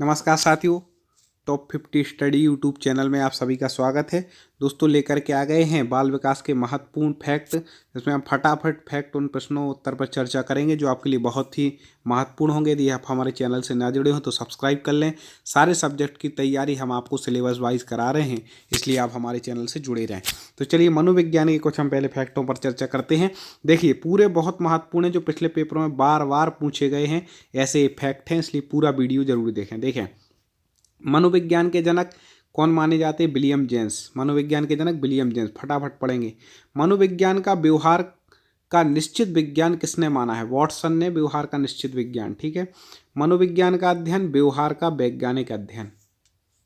नमस्कार साथियों, top 50 study YouTube channel में आप सभी का स्वागत है। दोस्तों, लेकर के आ गए हैं बाल विकास के महत्वपूर्ण फैक्ट, जिसमें हम फटाफट फैक्ट उन प्रश्नों उत्तर पर चर्चा करेंगे जो आपके लिए बहुत ही महत्वपूर्ण होंगे। यदि आप हमारे चैनल से ना जुड़े हो तो सब्सक्राइब कर लें। सारे सब्जेक्ट की तैयारी हम आपको सिलेबस वाइज करा रहे हैं, इसलिए आप हमारे चैनल से जुड़े रहें। तो चलिए, मनोविज्ञान के कुछ हम पहले फैक्टों पर चर्चा करते हैं। देखिए, पूरे बहुत महत्वपूर्ण है, जो पिछले पेपरों में बार बार पूछे गए हैं। ऐसे फैक्ट हैं, इसलिए पूरा वीडियो जरूर देखें। मनोविज्ञान के जनक कौन माने जाते हैं? William James. मनोविज्ञान के जनक विलियम जेम्स। फटाफट पढ़ेंगे। मनोविज्ञान का व्यवहार का निश्चित विज्ञान किसने माना है? वॉटसन ने व्यवहार का निश्चित विज्ञान। ठीक है। मनोविज्ञान का अध्ययन व्यवहार का वैज्ञानिक अध्ययन।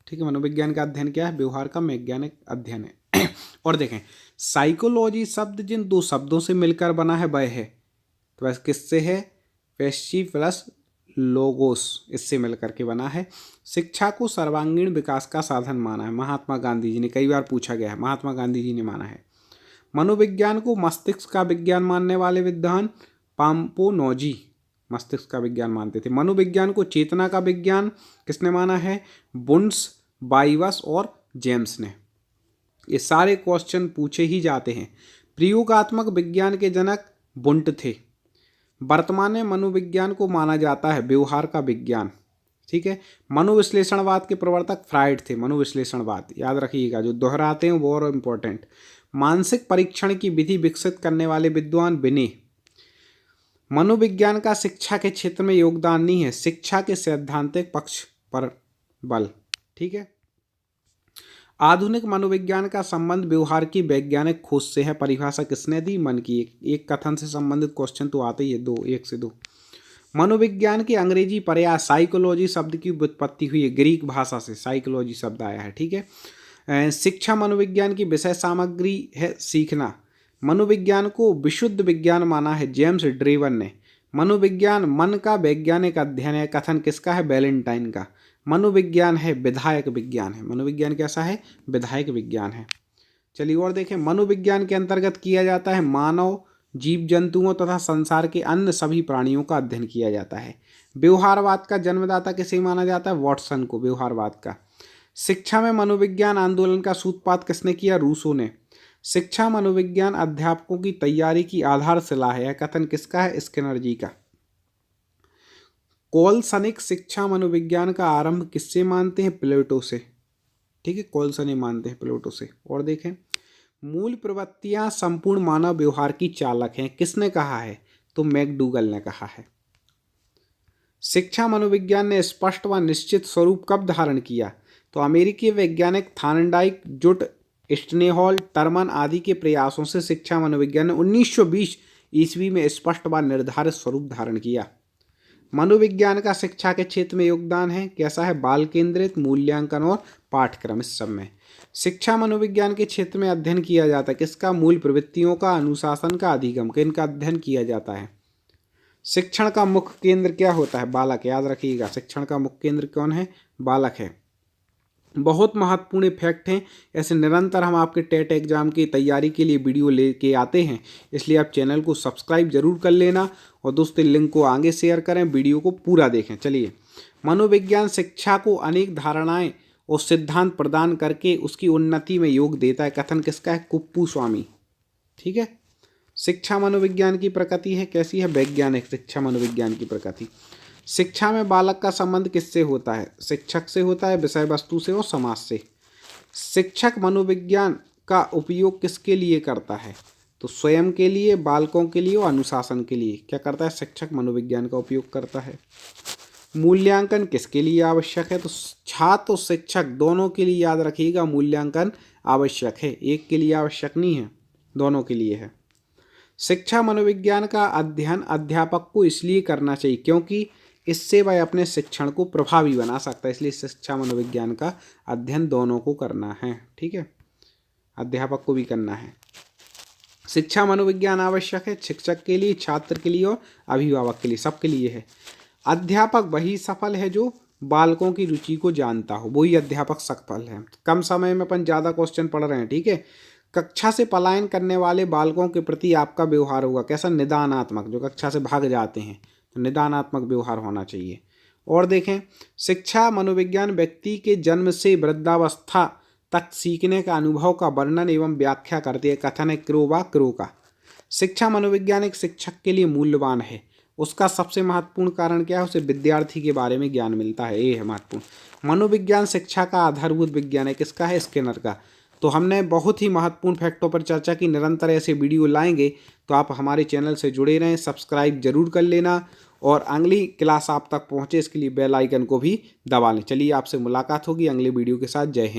ठीक है। मनोविज्ञान का अध्ययन क्या है? व्यवहार का वैज्ञानिक अध्ययन है। और देखें, साइकोलॉजी शब्द जिन दो शब्दों से मिलकर बना है वह है, तो वह किससे है? पेशी प्लस लोगोस, इससे मिलकर के बना है। शिक्षा को सर्वांगीण विकास का साधन माना है, महात्मा गांधी जी ने। कई बार पूछा गया है, महात्मा गांधी जी ने माना है। मनोविज्ञान को मस्तिष्क का विज्ञान मानने वाले विद्वान पाम्पोनोजी मस्तिष्क का विज्ञान मानते थे। मनोविज्ञान को चेतना का विज्ञान किसने माना है? बुन्स, बाइवस और जेम्स ने। ये सारे क्वेश्चन पूछे ही जाते हैं। प्रयोगात्मक विज्ञान के जनक बुंट थे। वर्तमान में मनोविज्ञान को माना जाता है व्यवहार का विज्ञान। ठीक है। मनोविश्लेषणवाद के प्रवर्तक फ्राइड थे। मनोविश्लेषणवाद याद रखिएगा, जो दोहराते हैं वो और इम्पोर्टेंट। मानसिक परीक्षण की विधि विकसित करने वाले विद्वान बिने। मनोविज्ञान का शिक्षा के क्षेत्र में योगदान नहीं है, शिक्षा के सैद्धांतिक पक्ष पर बल। ठीक है। आधुनिक मनोविज्ञान का संबंध व्यवहार की वैज्ञानिक खोज से है। परिभाषा किसने दी? मन की। एक कथन से संबंधित क्वेश्चन तो आते ही है, एक से दो। मनोविज्ञान की अंग्रेजी पर्याय साइकोलॉजी शब्द की व्युत्पत्ति हुई है, ग्रीक भाषा से साइकोलॉजी शब्द आया है। ठीक है। शिक्षा मनोविज्ञान की विषय सामग्री है सीखना। मनोविज्ञान को विशुद्ध विज्ञान माना है जेम्स ड्रेवन ने। मनोविज्ञान मन का वैज्ञानिक अध्ययन है, कथन किसका है? वैलेंटाइन का। मनोविज्ञान है विधायक विज्ञान है। मनोविज्ञान कैसा है? विधायक विज्ञान है। चलिए और देखें, मनोविज्ञान के अंतर्गत किया जाता है मानव, जीव जंतुओं तथा संसार के अन्य सभी प्राणियों का अध्ययन किया जाता है। व्यवहारवाद का जन्मदाता किसे माना जाता है? वॉटसन को, व्यवहारवाद का। शिक्षा में मनोविज्ञान आंदोलन का सूत्रपात किसने किया? रूसो ने। शिक्षा मनोविज्ञान अध्यापकों की तैयारी की आधारशिला है, यह कथन किसका है? स्किनर जी का। कोलसनिक शिक्षा मनोविज्ञान का आरंभ किससे मानते हैं? प्लेटो से। ठीक है, कोलसन मानते हैं प्लेटो से। और देखें, मूल प्रवृत्तियां संपूर्ण मानव व्यवहार की चालक हैं, किसने कहा है? तो मैकडूगल ने कहा है। शिक्षा मनोविज्ञान ने स्पष्ट व निश्चित स्वरूप कब धारण किया? तो अमेरिकी वैज्ञानिक थार्नडाइक, जुट, स्टेनहोल, टर्मन आदि के प्रयासों से शिक्षा मनोविज्ञान ने 1920 ईस्वी में स्पष्ट व निर्धारित स्वरूप धारण किया। मनोविज्ञान का शिक्षा के क्षेत्र में योगदान है, कैसा है? बाल केंद्रित, मूल्यांकन और पाठ्यक्रम। इस सब में शिक्षा मनोविज्ञान के क्षेत्र में अध्ययन किया जाता है किसका? मूल प्रवृत्तियों का, अनुशासन का, अधिगम का, इनका अध्ययन किया जाता है। शिक्षण का मुख्य केंद्र क्या होता है? बालक। याद रखिएगा, शिक्षण का मुख्य केंद्र कौन है? बालक है। बहुत महत्वपूर्ण फैक्ट हैं, ऐसे निरंतर हम आपके टेट एग्जाम की तैयारी के लिए वीडियो लेके आते हैं, इसलिए आप चैनल को सब्सक्राइब जरूर कर लेना और दोस्तों लिंक को आगे शेयर करें, वीडियो को पूरा देखें। चलिए, मनोविज्ञान शिक्षा को अनेक धारणाएं और सिद्धांत प्रदान करके उसकी उन्नति में योग देता है, कथन किसका है? कुप्पू स्वामी। ठीक है। शिक्षा मनोविज्ञान की प्रकृति है, कैसी है? वैज्ञानिक शिक्षा मनोविज्ञान की प्रकृति। शिक्षा में बालक का संबंध किससे होता है? शिक्षक से होता है, विषय वस्तु से और समाज से। शिक्षक मनोविज्ञान का उपयोग किसके लिए करता है? तो स्वयं के लिए, बालकों के लिए और अनुशासन के लिए। क्या करता है? शिक्षक मनोविज्ञान का उपयोग करता है। मूल्यांकन किसके लिए आवश्यक है? तो छात्र और शिक्षक दोनों के लिए, याद रखिएगा, मूल्यांकन आवश्यक है, एक के लिए आवश्यक नहीं है, दोनों के लिए है। शिक्षा मनोविज्ञान का अध्ययन अध्यापक को इसलिए करना चाहिए क्योंकि इससे वह अपने शिक्षण को प्रभावी बना सकता है, इसलिए शिक्षा मनोविज्ञान का अध्ययन दोनों को करना है। ठीक है, अध्यापक को भी करना है। शिक्षा मनोविज्ञान आवश्यक है शिक्षक के लिए, छात्र के लिए और अभिभावक के लिए, सबके लिए है। अध्यापक वही सफल है जो बालकों की रुचि को जानता हो, वही अध्यापक सफल है। कम समय में अपन ज़्यादा क्वेश्चन पढ़ रहे हैं। ठीक है। कक्षा से पलायन करने वाले बालकों के प्रति आपका व्यवहार होगा कैसा? निदानात्मक। जो कक्षा से भाग जाते हैं तो निदानात्मक व्यवहार होना चाहिए। और देखें, शिक्षा मनोविज्ञान व्यक्ति के जन्म से वृद्धावस्था तक सीखने का अनुभव का वर्णन एवं व्याख्या करती है। कथन है क्रो व क्रो का। शिक्षा मनोविज्ञान एक शिक्षक के लिए मूल्यवान है। उसका सबसे महत्वपूर्ण कारण क्या है? उसे विद्यार्थी के बारे में ज्ञान मिलता है, ये है महत्वपूर्ण। मनोविज्ञान शिक्षा का आधारभूत विज्ञान है। किसका है? स्किनर का। तो हमने बहुत ही महत्वपूर्ण फैक्टों पर चर्चा की। निरंतर ऐसे वीडियो लाएंगे तो आप हमारे चैनल से जुड़े रहें, सब्सक्राइब जरूर कर लेना और अगली क्लास आप तक पहुँचे इसके लिए बेल आइकन को भी दबा लें। चलिए आपसे मुलाकात होगी अगले वीडियो के साथ। जय हिंद।